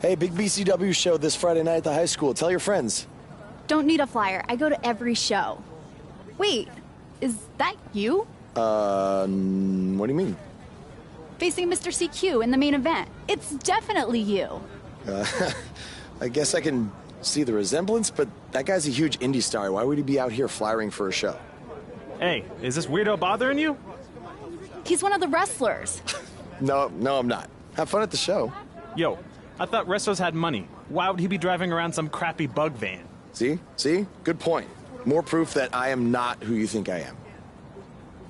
Hey, big BCW show this Friday night at the high school. Tell your friends. Don't need a flyer. I go to every show. Wait, is that you? What do you mean? Facing Mr. CQ in the main event. It's definitely you. I guess I can see the resemblance, but that guy's a huge indie star. Why would he be out here flyering for a show? Hey, is this weirdo bothering you? He's one of the wrestlers. No, I'm not. Have fun at the show. Yo, I thought wrestlers had money. Why would he be driving around some crappy bug van? See? Good point. More proof that I am not who you think I am.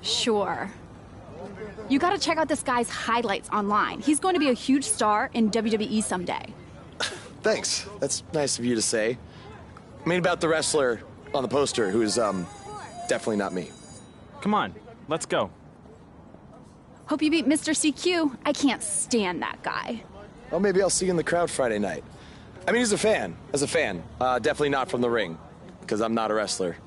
Sure. You gotta check out this guy's highlights online. He's going to be a huge star in WWE someday. Thanks. That's nice of you to say. I mean about the wrestler on the poster who's, definitely not me. Come on, let's go. Hope you beat Mr. CQ. I can't stand that guy. Well, maybe I'll see you in the crowd Friday night. I mean, as a fan. Definitely not from the ring, because I'm not a wrestler.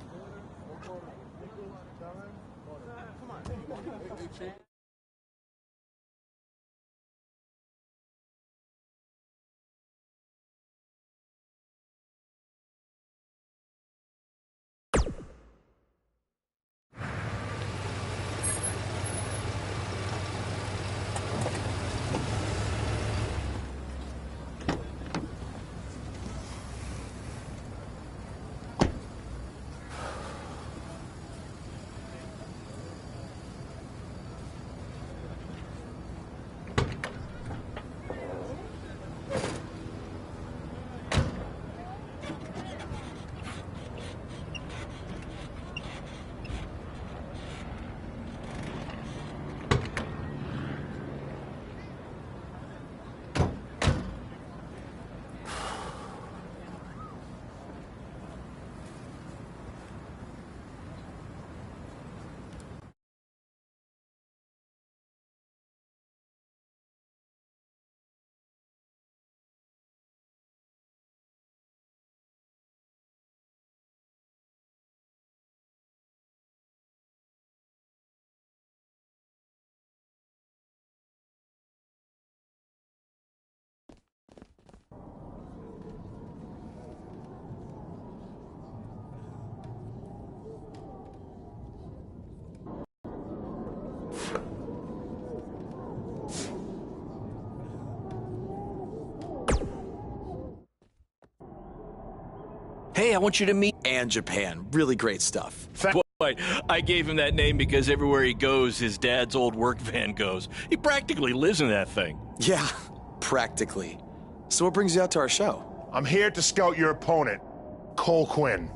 Hey, I want you to meet... And Japan. Really great stuff. Boy, I gave him that name because everywhere he goes, his dad's old work van goes. He practically lives in that thing. Yeah, practically. So what brings you out to our show? I'm here to scout your opponent, Cole Quinn.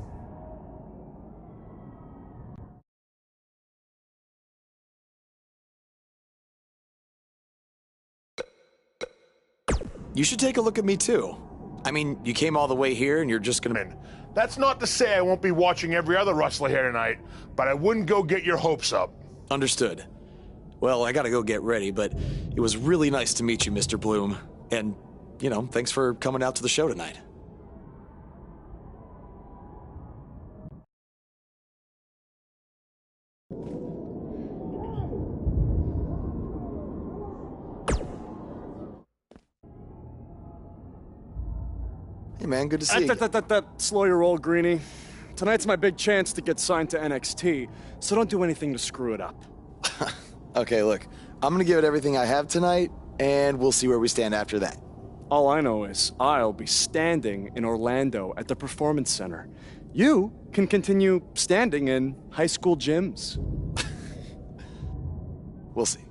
You should take a look at me, too. I mean, you came all the way here and you're just gonna... That's not to say I won't be watching every other wrestler here tonight, but I wouldn't go get your hopes up. Understood. Well, I gotta go get ready, but it was really nice to meet you, Mr. Bloom. And, you know, thanks for coming out to the show tonight. Hey, man, good to see you. Slow your roll, Greenie. Tonight's my big chance to get signed to NXT, so don't do anything to screw it up. Okay, look, I'm gonna give it everything I have tonight, and we'll see where we stand after that. All I know is I'll be standing in Orlando at the Performance Center. You can continue standing in high school gyms. We'll see.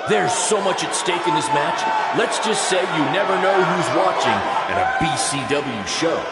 There's so much at stake in this match. Let's just say you never know who's watching at a BCW show.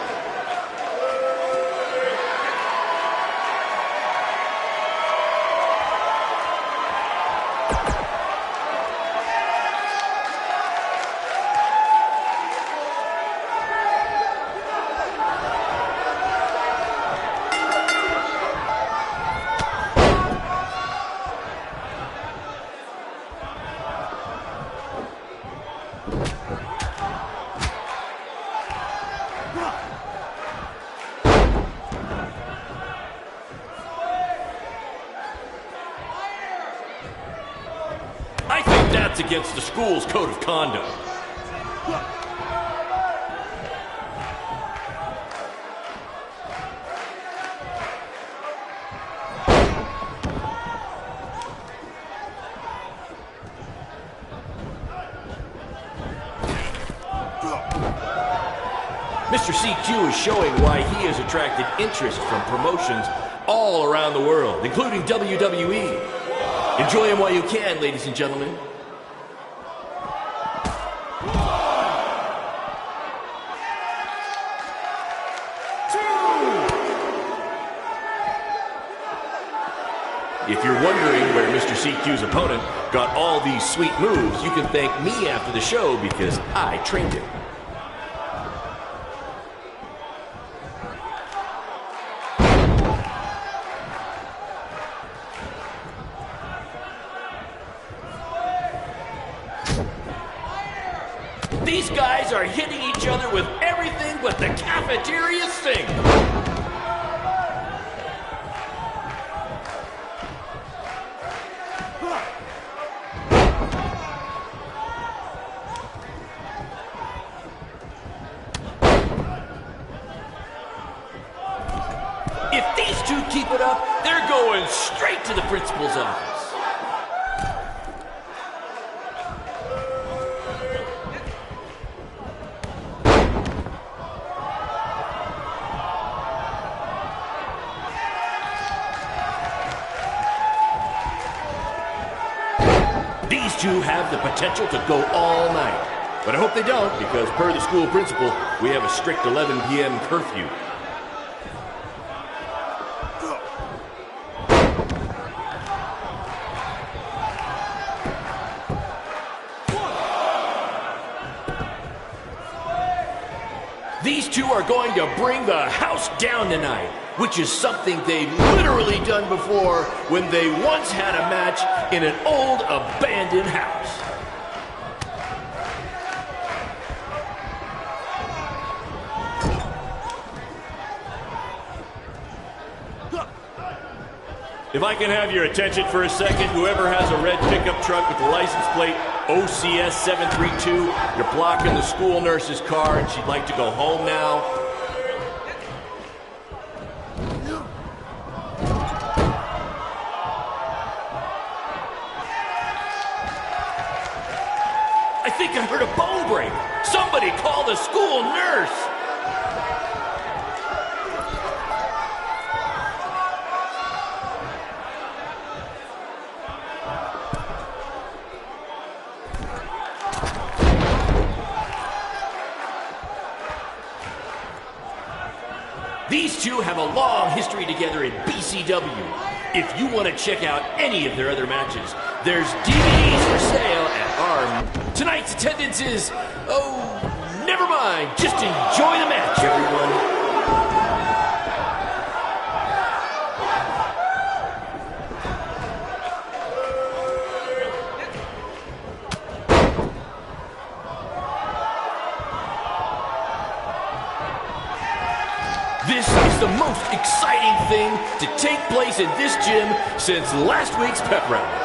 I think that's against the school's code of conduct. Mr. CQ is showing why he has attracted interest from promotions all around the world, including WWE. Enjoy him while you can, ladies and gentlemen. If you're wondering where Mr. CQ's opponent got all these sweet moves, you can thank me after the show because I trained him. These guys are hitting each other with everything but the cafeteria sink. If these two keep it up, they're going straight to the principal's office. These two have the potential to go all night. But I hope they don't, because per the school principal, we have a strict 11 p.m. curfew. These two are going to bring the house down tonight, which is something they've literally done before when they once had a match in an old abandoned house. If I can have your attention for a second, whoever has a red pickup truck with the license plate OCS 732, you're blocking the school nurse's car and she'd like to go home now. I think I heard a bone break. Somebody call the school nurse. These two have a long history together in BCW. If you want to check out any of their other matches, there's DVDs for sale at our... Tonight's attendance is... oh, never mind. Just enjoy the match, everyone. This is the most exciting thing to take place in this gym since last week's pep rally.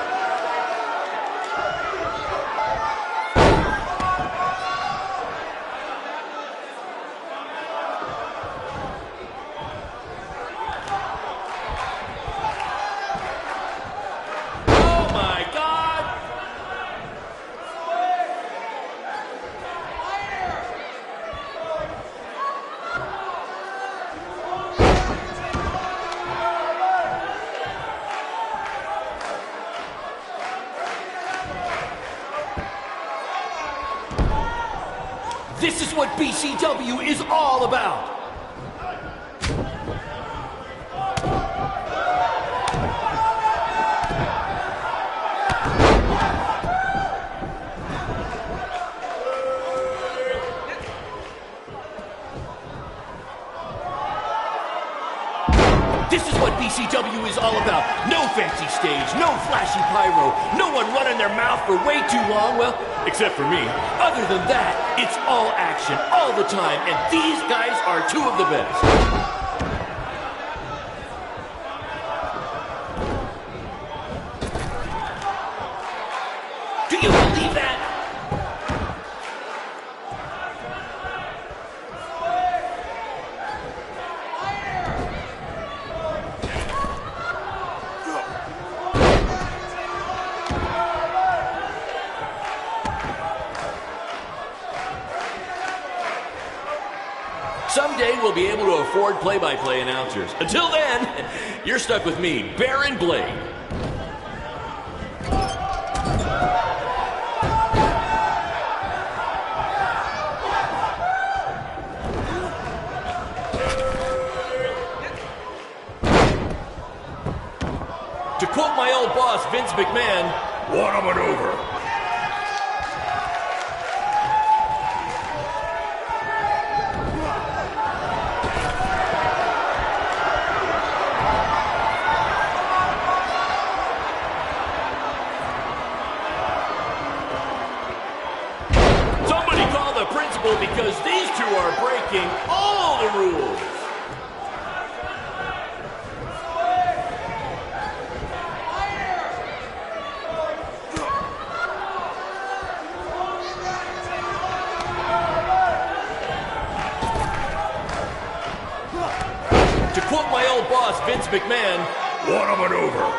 Oh my God! This is what BCW is all about. This is what BCW is all about. No fancy stage, no flashy pyro, no one running their mouth for way too long, well, except for me. Other than that, it's all action, all the time, and these guys are two of the best. Do you believe that? Someday we'll be able to afford play-by-play announcers. Until then, you're stuck with me, Baron Blade. To quote my old boss, Vince McMahon, "Want 'em and over." Because these two are breaking all the rules. To quote my old boss, Vince McMahon, "Want 'em and over."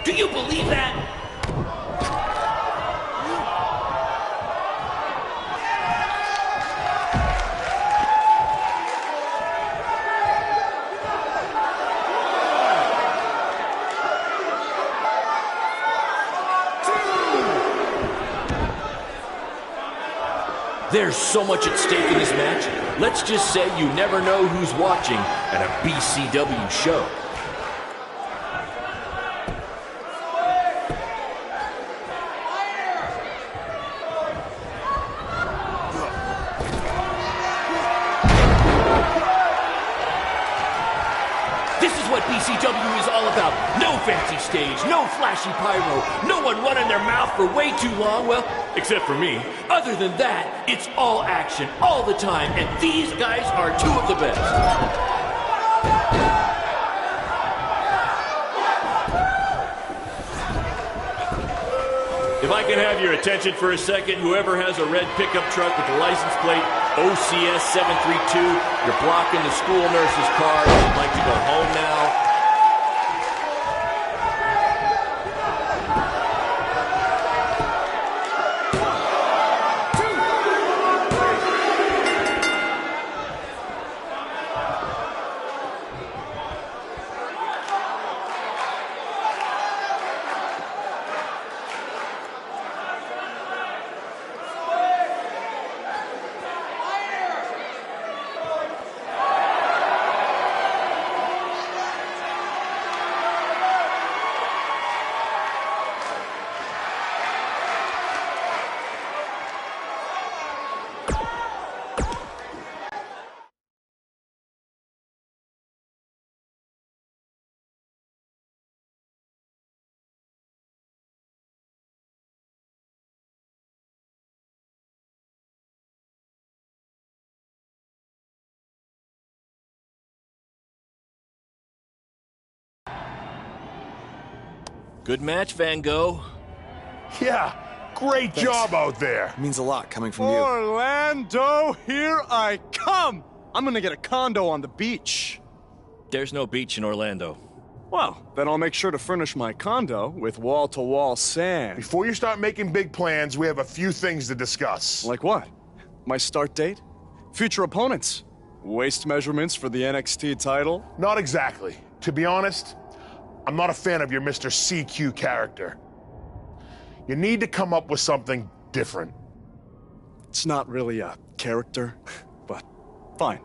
Do you believe that? There's so much at stake in this match. Let's just say you never know who's watching at a BCW show. This is what BCW is all about. No fancy stage, no flashy pyro, no one running their mouth for way too long, well, except for me. Other than that, it's all action, all the time, and these guys are two of the best. If I can have your attention for a second, whoever has a red pickup truck with the license plate OCS 732, you're blocking the school nurse's car. You'd like to go home now. Good match, Van Gogh. Yeah, great job out there. It means a lot coming from you. Orlando, here I come! I'm gonna get a condo on the beach. There's no beach in Orlando. Well, then I'll make sure to furnish my condo with wall-to-wall sand. Before you start making big plans, we have a few things to discuss. Like what? My start date? Future opponents? Waist measurements for the NXT title? Not exactly. To be honest, I'm not a fan of your Mr. CQ character. You need to come up with something different. It's not really a character, but fine.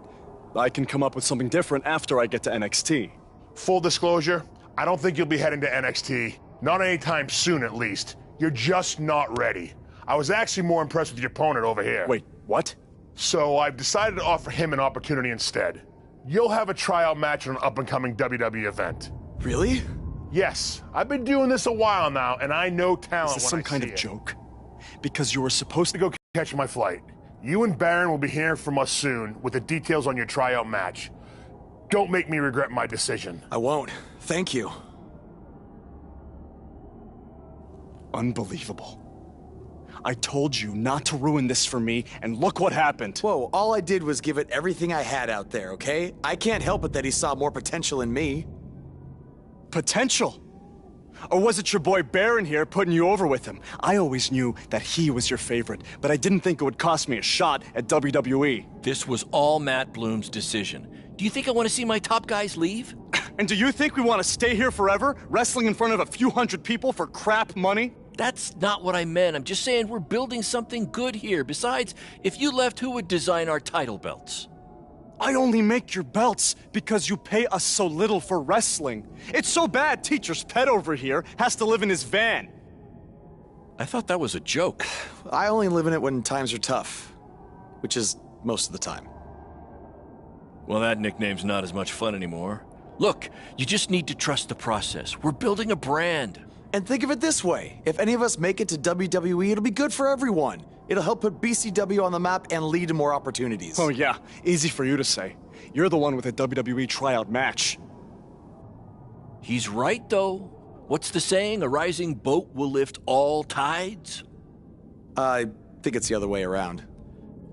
I can come up with something different after I get to NXT. Full disclosure, I don't think you'll be heading to NXT. Not anytime soon, at least. You're just not ready. I was actually more impressed with your opponent over here. Wait, what? So I've decided to offer him an opportunity instead. You'll have a tryout match on an up-and-coming WWE event. Really? Yes, I've been doing this a while now, and I know talent Is this when some kind I of see it. joke? Because you were supposed to Go catch my flight. You and Baron will be hearing from us soon with the details on your tryout match. Don't make me regret my decision. I won't. Thank you. Unbelievable. I told you not to ruin this for me, and look what happened. Whoa, all I did was give it everything I had out there, okay? I can't help it that he saw more potential in me. Potential? Or was it your boy Baron here putting you over with him? I always knew that he was your favorite, but I didn't think it would cost me a shot at WWE. This was all Matt Bloom's decision. Do you think I want to see my top guys leave? And do you think we want to stay here forever, wrestling in front of a few hundred people for crap money? That's not what I meant. I'm just saying we're building something good here. Besides, if you left, who would design our title belts? I only make your belts because you pay us so little for wrestling. It's so bad Teacher's pet over here has to live in his van. I thought that was a joke. I only live in it when times are tough, which is most of the time. Well, that nickname's not as much fun anymore. Look, you just need to trust the process. We're building a brand. And think of it this way. If any of us make it to WWE, it'll be good for everyone. It'll help put BCW on the map and lead to more opportunities. Oh yeah, easy for you to say. You're the one with a WWE tryout match. He's right, though. What's the saying? A rising boat will lift all tides? I think it's the other way around.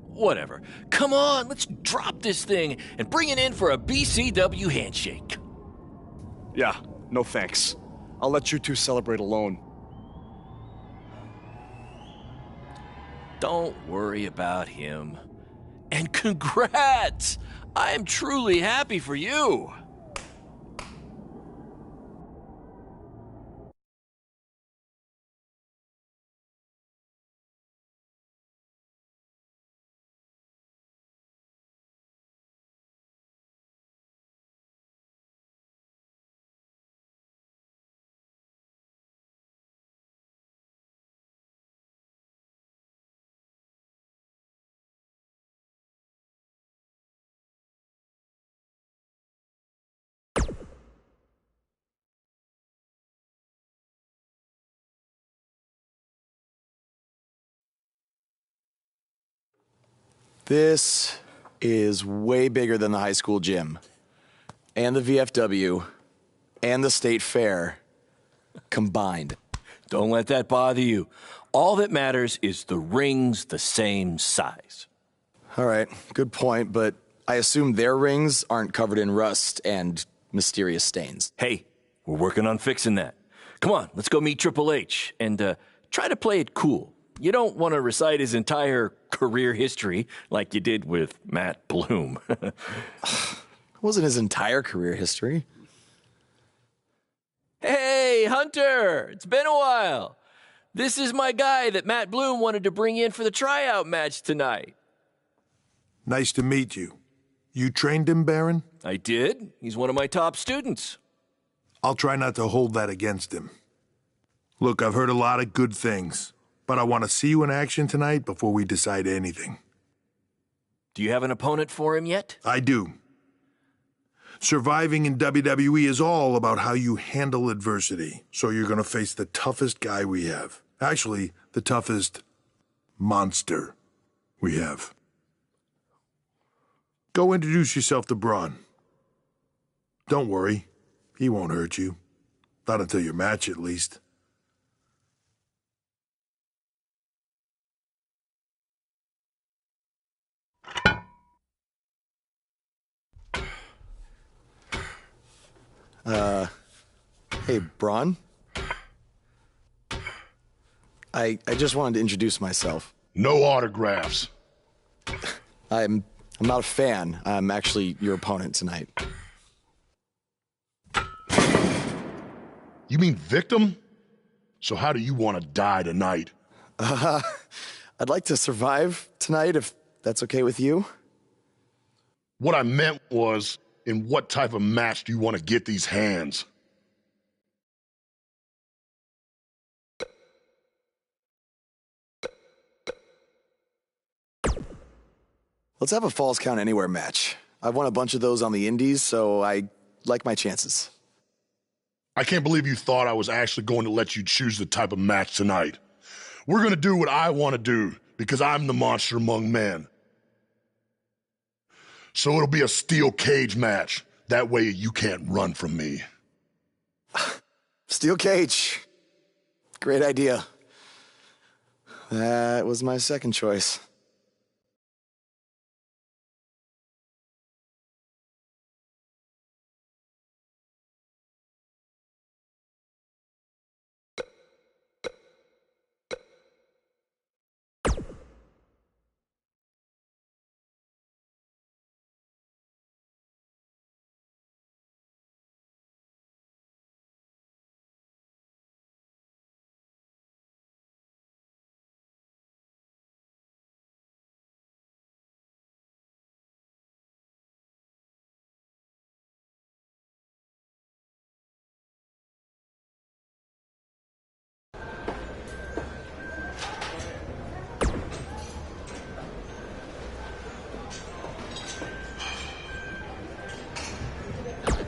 Whatever. Come on, let's drop this thing and bring it in for a BCW handshake. Yeah, no thanks. I'll let you two celebrate alone. Don't worry about him. And congrats! I am truly happy for you. This is way bigger than the high school gym, and the VFW, and the state fair combined. Don't let that bother you. All that matters is the ring's the same size. All right, good point, but I assume their rings aren't covered in rust and mysterious stains. Hey, we're working on fixing that. Come on, let's go meet Triple H and try to play it cool. You don't want to recite his entire career history like you did with Matt Bloom. It wasn't his entire career history. Hey, Hunter! It's been a while. This is my guy that Matt Bloom wanted to bring in for the tryout match tonight. Nice to meet you. You trained him, Baron? I did. He's one of my top students. I'll try not to hold that against him. Look, I've heard a lot of good things, but I want to see you in action tonight before we decide anything. Do you have an opponent for him yet? I do. Surviving in WWE is all about how you handle adversity, so you're going to face the toughest guy we have. Actually, the toughest monster we have. Go introduce yourself to Braun. Don't worry, he won't hurt you. Not until your match, at least. Hey, Braun. I just wanted to introduce myself. No autographs. I'm not a fan. I'm actually your opponent tonight. You mean victim? So how do you want to die tonight? I'd like to survive tonight if that's okay with you. What I meant was, in what type of match do you want to get these hands? Let's have a Falls Count Anywhere match. I've won a bunch of those on the indies, so I like my chances. I can't believe you thought I was actually going to let you choose the type of match tonight. We're going to do what I want to do, because I'm the monster among men. So it'll be a steel cage match. That way you can't run from me. Steel cage. Great idea. That was my second choice.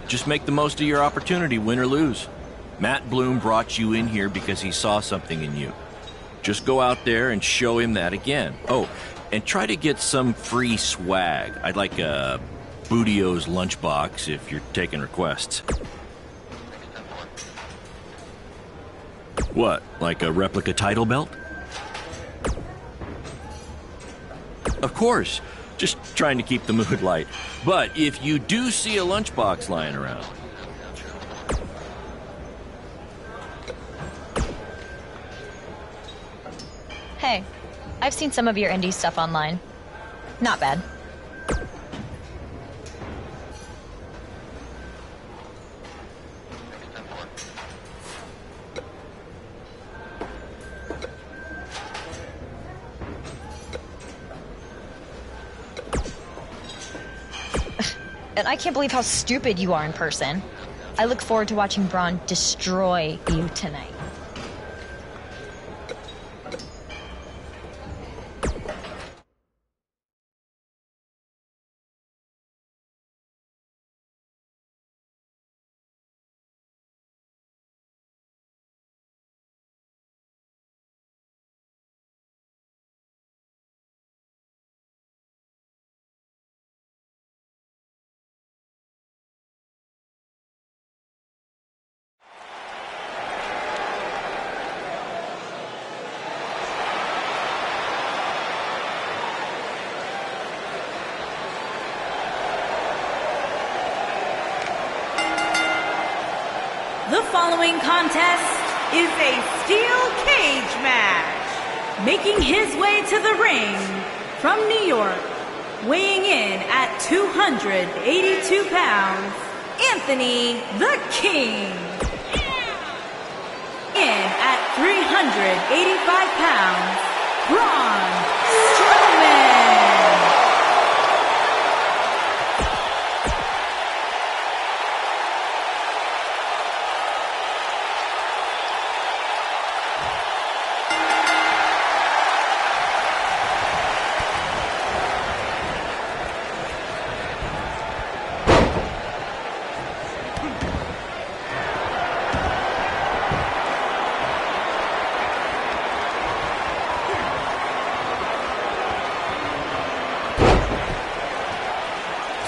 Just make the most of your opportunity, win or lose. Matt Bloom brought you in here because he saw something in you. Just go out there and show him that again. Oh, and try to get some free swag. I'd like a Bootio's lunchbox if you're taking requests. What, like a replica title belt? Of course. Just trying to keep the mood light. But if you do see a lunchbox lying around... Hey, I've seen some of your indie stuff online. Not bad. And I can't believe how stupid you are in person. I look forward to watching Braun destroy you tonight. The following contest is a steel cage match. Making his way to the ring from New York, weighing in at 282 pounds, Anthony the King. In at 385 pounds, Braun Strowman.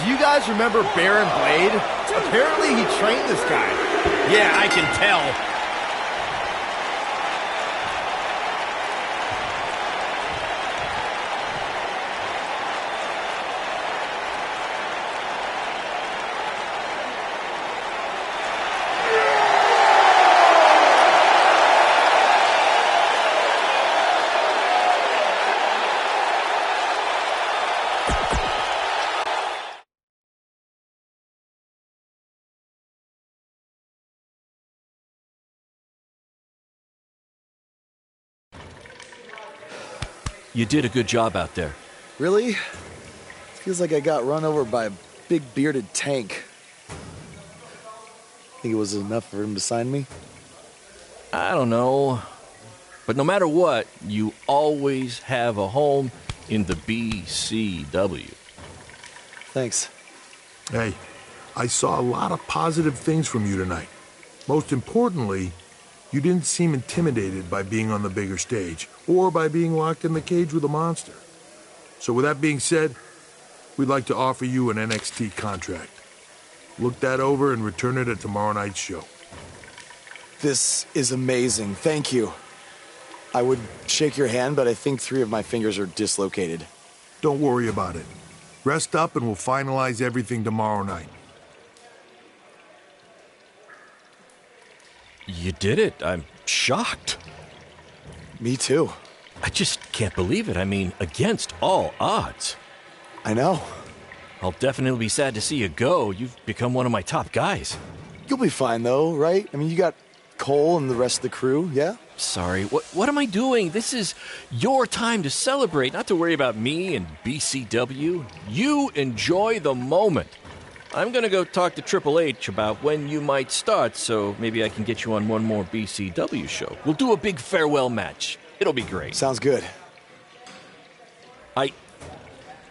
Do you guys remember Baron Blade? Apparently he trained this guy. Yeah, I can tell. You did a good job out there. Really? Feels like I got run over by a big bearded tank. Think it was enough for him to sign me? I don't know. But no matter what, you always have a home in the BCW. Thanks. Hey, I saw a lot of positive things from you tonight. Most importantly, you didn't seem intimidated by being on the bigger stage or by being locked in the cage with a monster. So with that being said, we'd like to offer you an NXT contract. Look that over and return it at tomorrow night's show. This is amazing. Thank you. I would shake your hand, but I think 3 of my fingers are dislocated. Don't worry about it. Rest up and we'll finalize everything tomorrow night. You did it. I'm shocked. Me too. I just can't believe it. I mean, against all odds. I know. I'll definitely be sad to see you go. You've become one of my top guys. You'll be fine, though, right? I mean, you got Cole and the rest of the crew, yeah? Sorry, what am I doing? This is your time to celebrate, not to worry about me and BCW. You enjoy the moment. I'm gonna go talk to Triple H about when you might start, so maybe I can get you on one more BCW show. We'll do a big farewell match. It'll be great. Sounds good.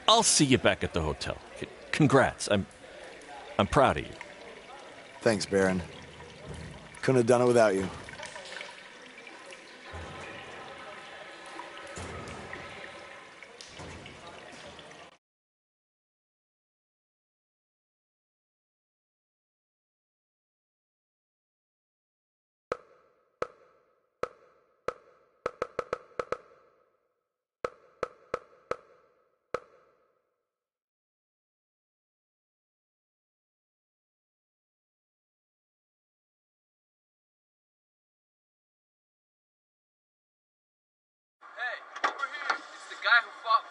I'll see you back at the hotel. Congrats. I'm proud of you. Thanks, Baron. Couldn't have done it without you.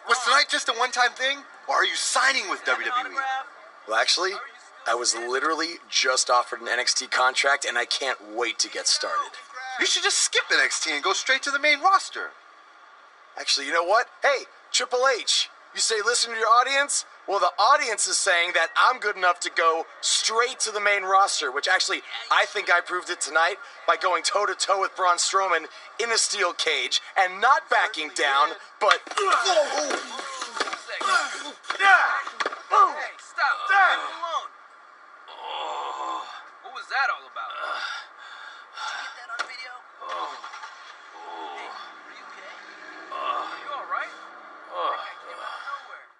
Was tonight just a one-time thing, or are you signing with WWE? Well, actually, I was literally just offered an NXT contract, and I can't wait to get started. You should just skip NXT and go straight to the main roster. Actually, you know what? Hey, Triple H, you say listen to your audience? Well, the audience is saying that I'm good enough to go straight to the main roster, which actually, I think I proved it tonight by going toe-to-toe with Braun Strowman in a steel cage and not backing down, but... Hey, stop. Leave him alone. What was that all about? Did you get that on video? Hey, are you okay? Are you all right? That came out of nowhere.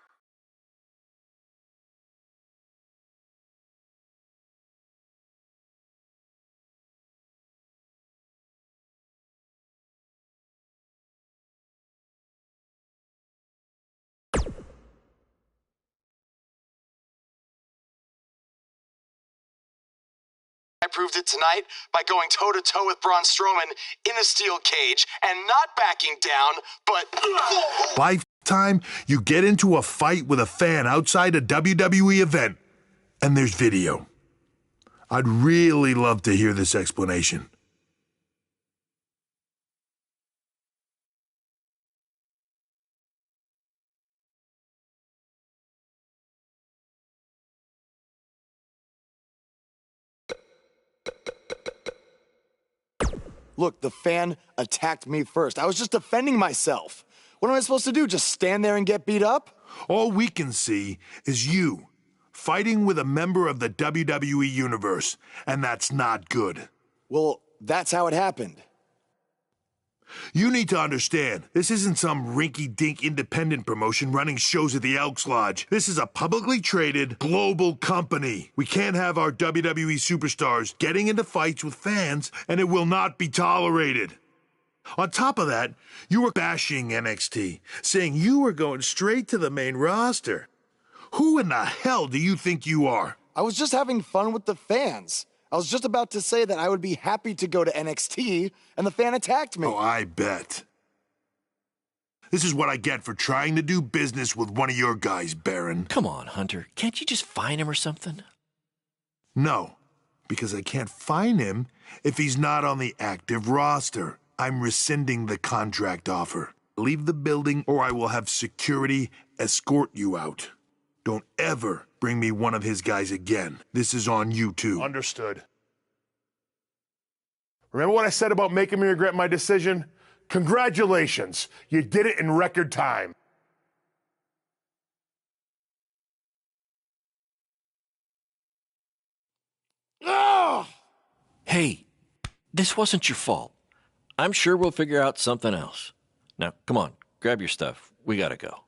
I proved it tonight by going toe-to-toe with Braun Strowman in a steel cage and not backing down, but... Lifetime, you get into a fight with a fan outside a WWE event, and there's video. I'd really love to hear this explanation. Look, the fan attacked me first. I was just defending myself. What am I supposed to do, just stand there and get beat up? All we can see is you fighting with a member of the WWE Universe, and that's not good. Well, that's how it happened. You need to understand, this isn't some rinky-dink independent promotion running shows at the Elks Lodge. This is a publicly traded, global company. We can't have our WWE superstars getting into fights with fans, and it will not be tolerated. On top of that, you were bashing NXT, saying you were going straight to the main roster. Who in the hell do you think you are? I was just having fun with the fans. I was just about to say that I would be happy to go to NXT, and the fan attacked me. Oh, I bet. This is what I get for trying to do business with one of your guys, Baron. Come on, Hunter. Can't you just fine him or something? No, because I can't fine him if he's not on the active roster. I'm rescinding the contract offer. leave the building or I will have security escort you out. Don't ever bring me one of his guys again. This is on you too. Understood. Remember what I said about making me regret my decision? Congratulations. You did it in record time. Oh! Hey, this wasn't your fault. I'm sure we'll figure out something else. Now, come on, grab your stuff. We gotta go.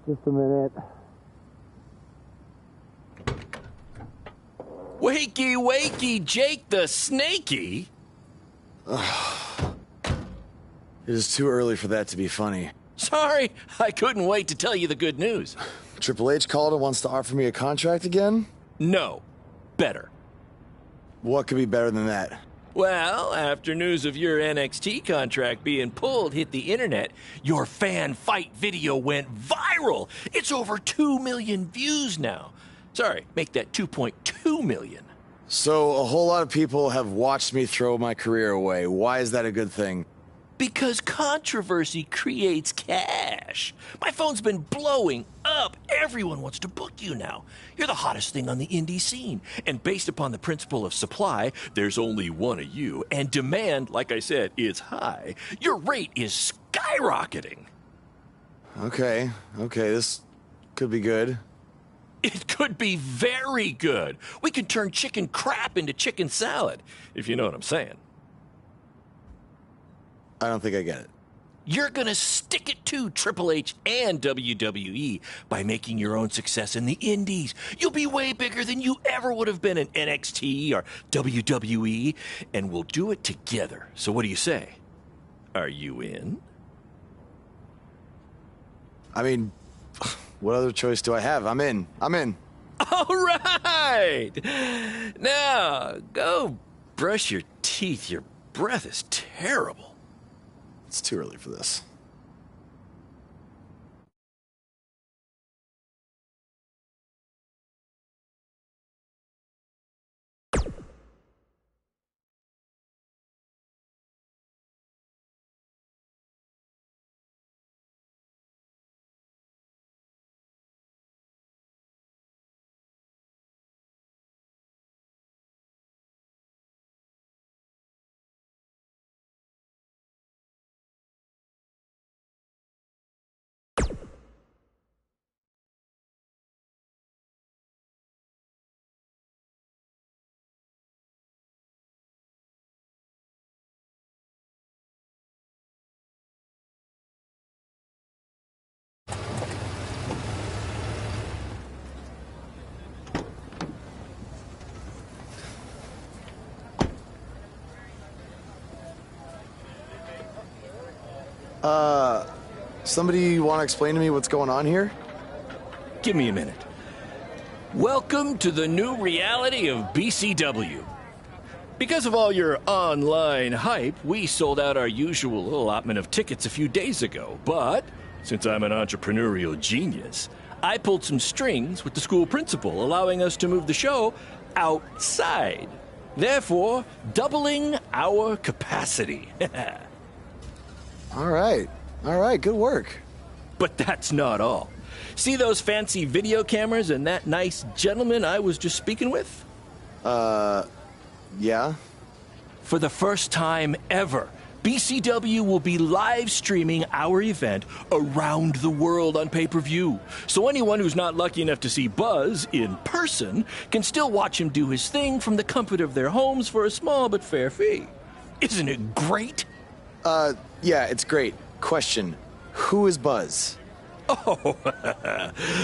Just a minute. Wakey, wakey, Jake the Snakey. It is too early for that to be funny. Sorry, I couldn't wait to tell you the good news. Triple H called and wants to offer me a contract again? No, better. What could be better than that? Well, after news of your NXT contract being pulled hit the internet, your fan fight video went viral. It's over 2 million views now. Sorry, make that 2.2 million. So a whole lot of people have watched me throw my career away. Why is that a good thing? Because controversy creates cash. My phone's been blowing up. Everyone wants to book you now. You're the hottest thing on the indie scene. And based upon the principle of supply, there's only one of you. And demand, like I said, is high. Your rate is skyrocketing. Okay, this could be good. It could be very good. We can turn chicken crap into chicken salad, if you know what I'm saying. I don't think I get it. You're gonna stick it to Triple H and WWE by making your own success in the indies. You'll be way bigger than you ever would have been in NXT or WWE, and we'll do it together. So what do you say? Are you in? I mean, what other choice do I have? I'm in. All right! Now, go brush your teeth. Your breath is terrible. It's too early for this. Somebody want to explain to me what's going on here? Give me a minute. Welcome to the new reality of BCW. Because of all your online hype, we sold out our usual allotment of tickets a few days ago. But since I'm an entrepreneurial genius, I pulled some strings with the school principal, allowing us to move the show outside. Therefore, doubling our capacity. All right, good work. But that's not all. See those fancy video cameras and that nice gentleman I was just speaking with? Yeah? For the first time ever, BCW will be live streaming our event around the world on pay-per-view. So anyone who's not lucky enough to see Buzz in person can still watch him do his thing from the comfort of their homes for a small but fair fee. Isn't it great? Yeah, it's great. Question, who is Buzz? Oh,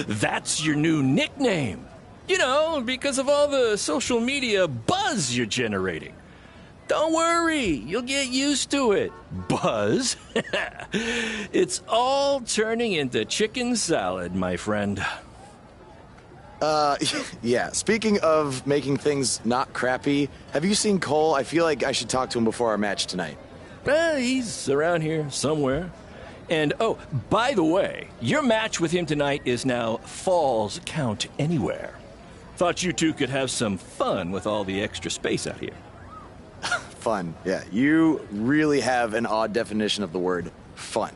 that's your new nickname. You know, because of all the social media buzz you're generating. Don't worry, you'll get used to it. Buzz? It's all turning into chicken salad, my friend. Yeah, speaking of making things not crappy, have you seen Cole? I feel like I should talk to him before our match tonight. He's around here somewhere. And, oh, by the way, your match with him tonight is now Falls Count Anywhere. Thought you two could have some fun with all the extra space out here. Fun, yeah. You really have an odd definition of the word fun.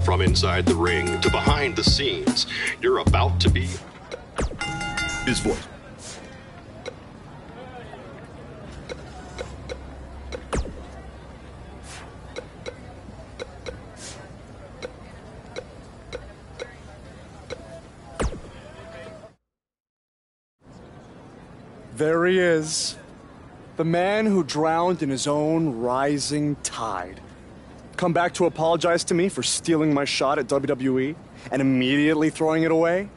From inside the ring to behind the scenes, you're about to be his voice. There he is. The man who drowned in his own rising tide. Come back to apologize to me for stealing my shot at WWE and immediately throwing it away?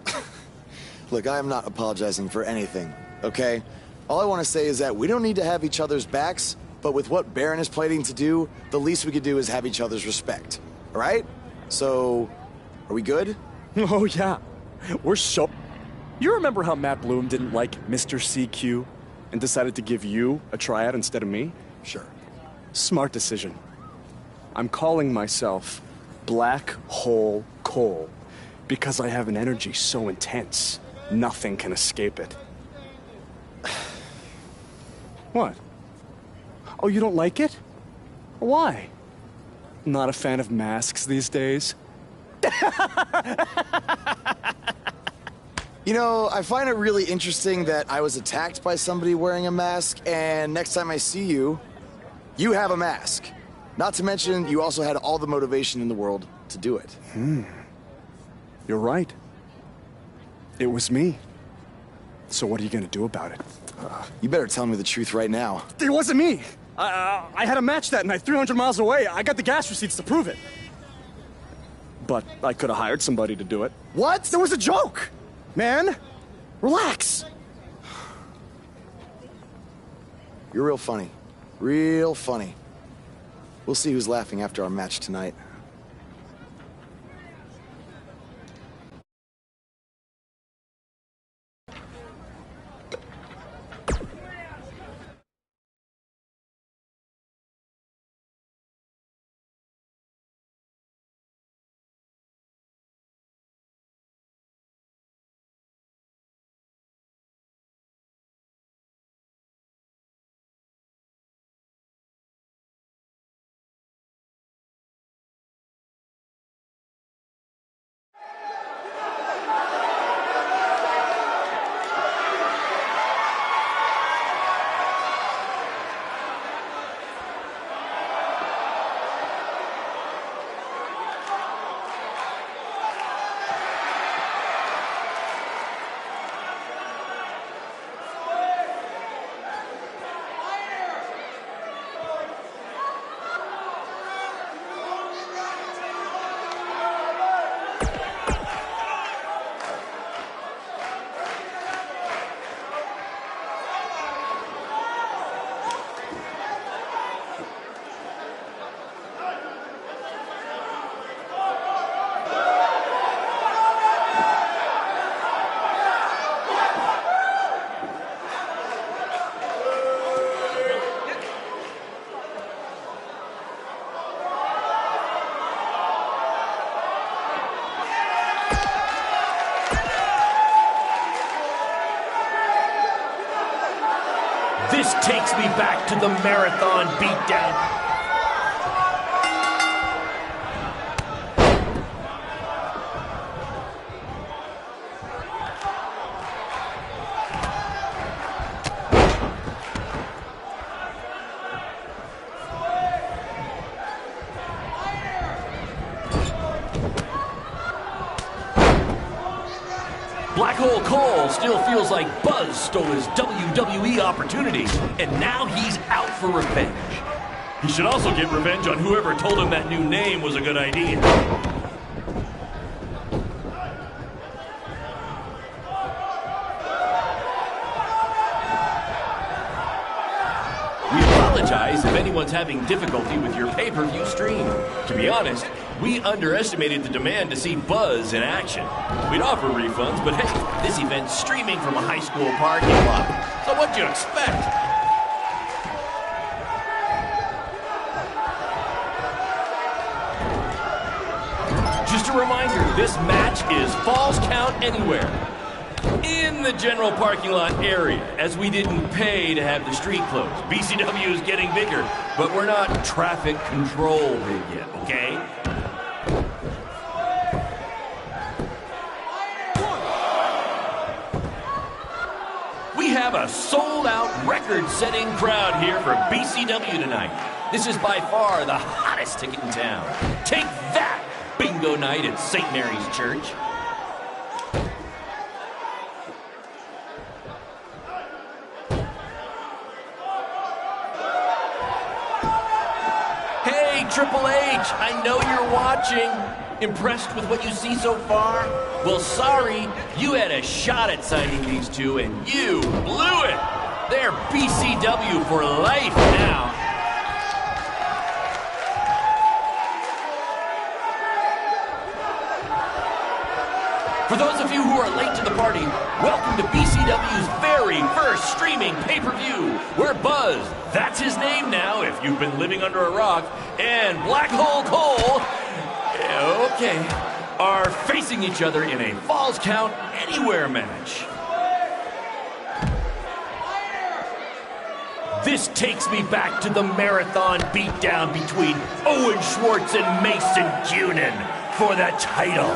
Look, I am not apologizing for anything, okay? All I want to say is that we don't need to have each other's backs, but with what Baron is planning to do, the least we could do is have each other's respect, all right? So, are we good? Oh, yeah. We're so... You remember how Matt Bloom didn't like Mr. CQ and decided to give you a tryout instead of me? Sure. Smart decision. I'm calling myself Black Hole Cole because I have an energy so intense, nothing can escape it. What? Oh, you don't like it? Why? Not a fan of masks these days? You know, I find it really interesting that I was attacked by somebody wearing a mask, and next time I see you, you have a mask. Not to mention, you also had all the motivation in the world to do it. You're right. It was me. So what are you gonna do about it? You better tell me the truth right now. It wasn't me! I had a match that night, 300 miles away. I got the gas receipts to prove it. But I could have hired somebody to do it. What? There was a joke! Man, relax. You're real funny. Real funny. We'll see who's laughing after our match tonight. This takes me back to the marathon beatdown. Black Hole Cole still feels like Buzz stole his WWE opportunity, and now he's out for revenge. He should also get revenge on whoever told him that new name was a good idea. We apologize if anyone's having difficulty with your pay-per-view stream. To be honest, we underestimated the demand to see Buzz in action. We'd offer refunds, but hey, this event's streaming from a high school parking lot. So what'd you expect? Just a reminder, this match is Falls Count Anywhere. In the general parking lot area, as we didn't pay to have the street closed. BCW is getting bigger, but we're not traffic control big yet, okay? We have a sold-out, record-setting crowd here for BCW tonight. This is by far the hottest ticket in town. Take that, bingo night at St. Mary's Church. Hey, Triple H, I know you're watching. Impressed with what you see so far? Well, sorry, you had a shot at signing these two, and you blew it. They're BCW for life now. For those of you who are late to the party, welcome to BCW's very first streaming pay-per-view, where Buzz, that's his name now if you've been living under a rock, and Black Hole Cole, okay, are facing each other in a Falls Count Anywhere match. This takes me back to the marathon beatdown between Owen Schwartz and Mason Cunin for the title.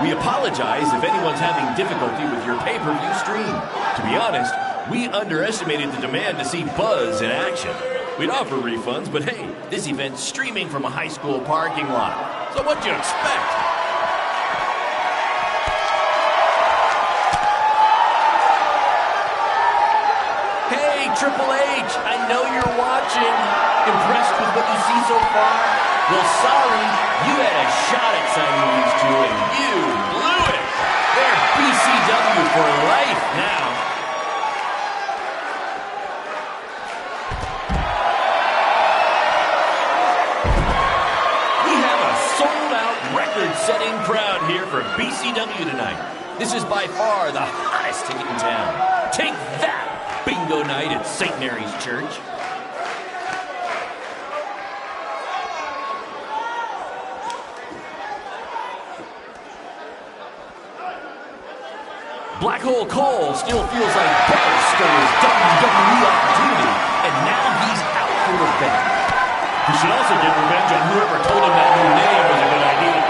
We apologize if anyone's having difficulty with your pay-per-view stream. To be honest, we underestimated the demand to see Buzz in action. We'd offer refunds, but hey, this event's streaming from a high school parking lot. So what'd you expect? Hey, Triple H, I know you're watching. Impressed with what you see so far? Well, sorry, you had a shot at signing these two, and you blew it. They're BCW for life now. We have a sold-out, record-setting crowd here for BCW tonight. This is by far the hottest ticket in town. Take that, bingo night at St. Mary's Church. Black Hole Cole still feels like Buzz stole his WWE opportunity, and now he's out for revenge. He should also get revenge on whoever told him that new name was a good idea.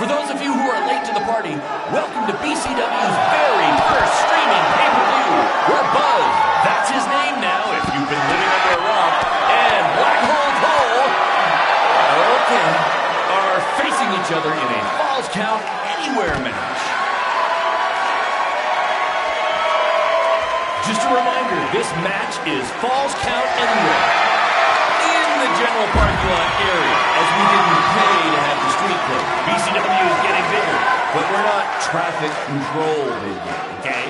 For those of you who are late to the party, welcome to BCW's very first streaming pay-per-view, where Buzz, that's his name now if you've been living under a rock, and Black Hole Cole, okay, are facing each other in a Falls Count Anywhere match. Just a reminder, this match is Falls Count Anywhere. In the general parking lot area, as we didn't pay to have the street closed. BCW is getting bigger, but we're not traffic control big yet, okay?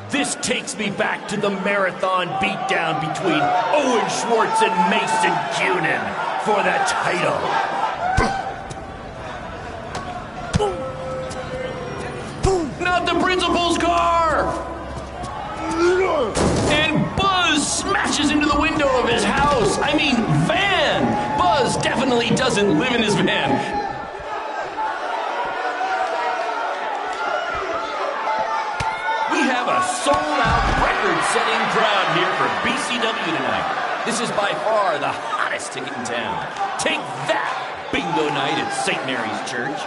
This takes me back to the marathon beatdown between Owen Schwartz and Mason Cunin for the title. Not the principal's car! And Buzz smashes into the window of his house. I mean, van! Buzz definitely doesn't live in his van. We record-setting crowd here for BCW tonight. This is by far the hottest ticket in town. Take that, bingo night at St. Mary's Church.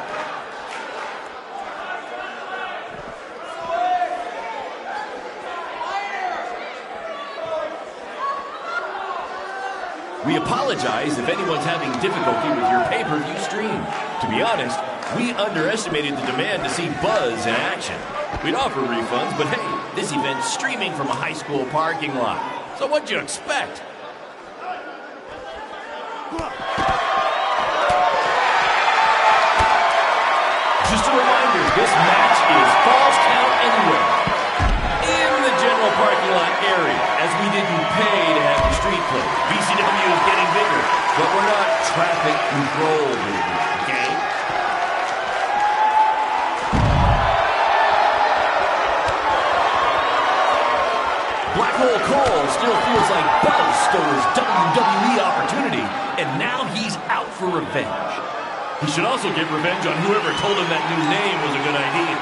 We apologize if anyone's having difficulty with your pay-per-view stream. To be honest, we underestimated the demand to see Buzz in action. We'd offer refunds, but hey, this event's streaming from a high school parking lot. So what'd you expect? Just a reminder, this match is Falls Count Anywhere. In the general parking lot area, as we didn't pay to have the street closed. BCW is getting bigger, but we're not traffic control, baby, okay? Black Hole Cole still feels like Buzz stole his WWE opportunity, and now he's out for revenge. He should also get revenge on whoever told him that new name was a good idea.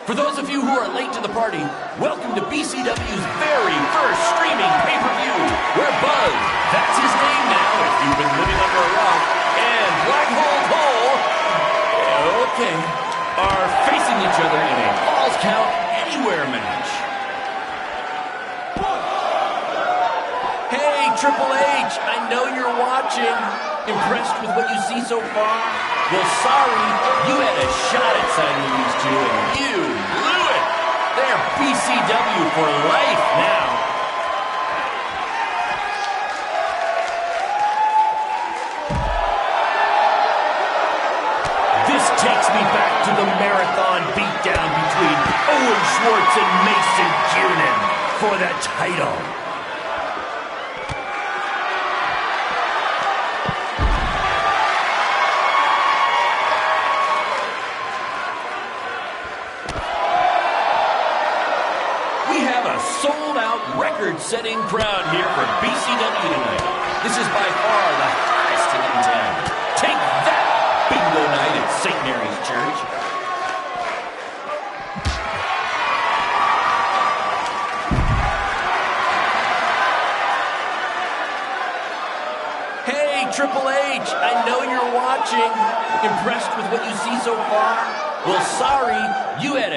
For those of you who are late to the party, welcome to BCW's very first streaming pay-per-view, where Buzz, that's his name now if you've been living under a rock, and Black Hole Cole, okay, are facing each other in a Falls Count Anywhere match. Hey, Triple H, I know you're watching. Impressed with what you see so far? Well, sorry, you had a shot at signing these two, and you blew it. They're BCW for life now. This takes me back to the marathon beatdown between Owen Schwartz and Mason Kiernan for the title. Sold-out, record-setting crowd here for BCW tonight. This is by far the hottest ticket in town. Take that, bingo night at St. Mary's Church. Hey, Triple H, I know you're watching. Impressed with what you see so far? Well, sorry, you had a